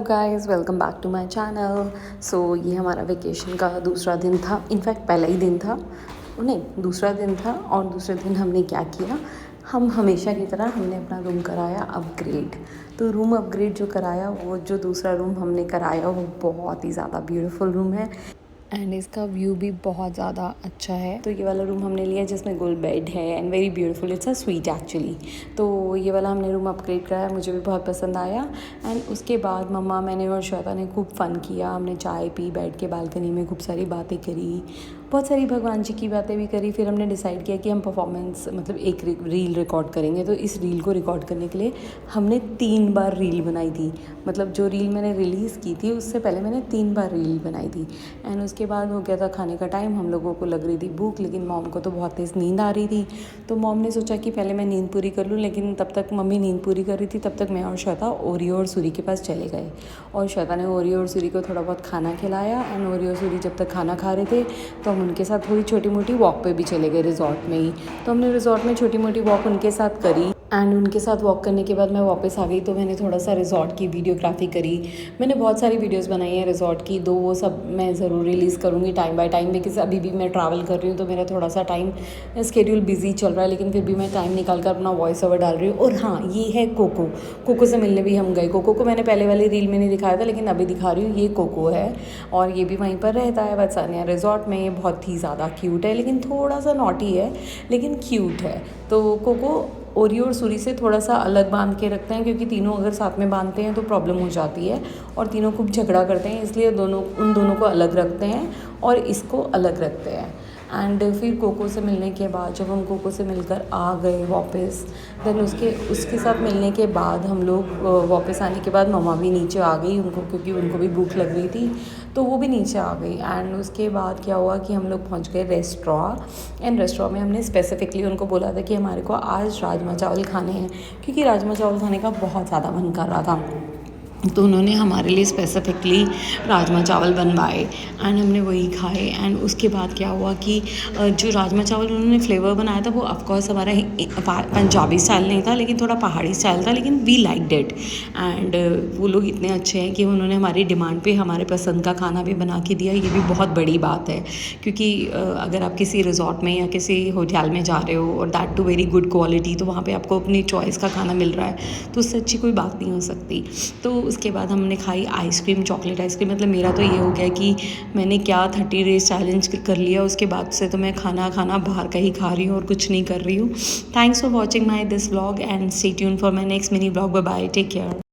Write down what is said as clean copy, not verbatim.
Guys welcome back to my channel. So ये हमारा vacation का दूसरा दिन था, इनफैक्ट पहला ही दिन था, नहीं दूसरा दिन था। और दूसरे दिन हमने क्या किया, हम हमेशा की तरह हमने अपना रूम कराया अपग्रेड। तो रूम अपग्रेड जो कराया, वो जो दूसरा रूम हमने कराया वो बहुत ही ज़्यादा ब्यूटीफुल रूम है एंड इसका व्यू भी बहुत ज़्यादा अच्छा है। तो ये वाला रूम हमने लिया जिसमें गोल बेड है and very beautiful, it's a sweet actually. तो ये वाला हमने रूम अपग्रेड कराया, मुझे भी बहुत पसंद आया। एंड उसके बाद मम्मा, मैंने और श्वेता ने खूब फ़न किया। हमने चाय पी, बैठ के बालकनी में खूब सारी बातें करी, बहुत सारी भगवान जी की बातें भी करी। फिर हमने डिसाइड किया कि हम परफॉर्मेंस मतलब एक रील रिकॉर्ड करेंगे। तो इस रील को रिकॉर्ड करने के लिए हमने 3 बार रील बनाई थी। मतलब जो रील मैंने रिलीज़ की थी उससे पहले मैंने 3 बार रील बनाई थी। एंड उसके बाद हो गया था खाने का टाइम, हम लोगों को लग रही थी भूख, लेकिन मॉम को तो बहुत तेज़ नींद आ रही थी। तो मॉम ने सोचा कि पहले मैं नींद पूरी कर लूँ, लेकिन तब तक मम्मी नींद पूरी कर रही थी। तब तक मैं और श्वेता ओरियो और सूरी के पास चले गए और श्वेता ने ओरियो और सूरी को थोड़ा बहुत खाना खिलाया। एंड ओरियो और सूरी जब तक खाना खा रहे थे तो हम उनके साथ थोड़ी छोटी मोटी वॉक पे भी चले गए रिजॉर्ट में ही। तो हमने रिजॉर्ट में छोटी मोटी वॉक उनके साथ करी एंड उनके साथ वॉक करने के बाद मैं वापस आ गई। तो मैंने थोड़ा सा रिजॉर्ट की वीडियोग्राफी करी। मैंने बहुत सारी वीडियोस बनाई हैं रिजॉर्ट की, दो वो सब मैं ज़रूर रिलीज़ करूँगी टाइम बाय टाइम, बिकॉज अभी भी मैं ट्रैवल कर रही हूँ तो मेरा थोड़ा सा टाइम स्केड्यूल बिजी चल रहा है, लेकिन फिर भी मैं टाइम निकाल कर अपना वॉइस ओवर डाल रही हूँ। और हाँ, ये है कोको। कोको से मिलने भी हम गए। कोको को मैंने पहले वाली रील में नहीं दिखाया था, लेकिन अभी दिखा रही हूँ। ये कोको है और ये भी वहीं पर रहता है वत्सानिया रिजॉर्ट में। ये बहुत ही ज़्यादा क्यूट है, लेकिन थोड़ा सा नॉटी है, लेकिन क्यूट है। तो कोको ओरियो और सूरी से थोड़ा सा अलग बांध के रखते हैं, क्योंकि तीनों अगर साथ में बांधते हैं तो प्रॉब्लम हो जाती है और तीनों खूब झगड़ा करते हैं, इसलिए उन दोनों को अलग रखते हैं और इसको अलग रखते हैं। एंड फिर कोको से मिलने के बाद जब हम कोको से मिलकर आ गए वापस, देन उसके साथ मिलने के बाद हम लोग वापस आने के बाद मम्मा भी नीचे आ गई, उनको क्योंकि उनको भी भूख लग रही थी तो वो भी नीचे आ गई। एंड उसके बाद क्या हुआ कि हम लोग पहुंच गए रेस्टोरेंट। एंड रेस्टोरेंट में हमने स्पेसिफिकली उनको बोला था कि हमारे को आज राजमा चावल खाने हैं, क्योंकि राजमा चावल खाने का बहुत ज़्यादा मन कर रहा था। तो उन्होंने हमारे लिए स्पेसिफिकली राजमा चावल बनवाए एंड हमने वही खाए। एंड उसके बाद क्या हुआ कि जो राजमा चावल उन्होंने फ्लेवर बनाया था वो ऑफकोर्स हमारा पंजाबी स्टाइल नहीं था, लेकिन थोड़ा पहाड़ी स्टाइल था, लेकिन वी लाइक्ड इट। एंड वो लोग इतने अच्छे हैं कि उन्होंने हमारी डिमांड पे हमारे पसंद का खाना भी बना के दिया। ये भी बहुत बड़ी बात है, क्योंकि अगर आप किसी रिजॉर्ट में या किसी होटल में जा रहे हो और that too very good quality, तो वहाँ पे आपको अपनी चॉइस का खाना मिल रहा है, तो उससे अच्छी कोई बात नहीं हो सकती। तो उसके बाद हमने खाई आइसक्रीम, चॉकलेट आइसक्रीम। मतलब मेरा तो ये हो गया कि मैंने क्या 30 डेज चैलेंज कर लिया। उसके बाद से तो मैं खाना बाहर का ही खा रही हूँ और कुछ नहीं कर रही हूँ। Thanks for watching my this vlog and stay tuned for my next mini vlog. Bye bye, take care.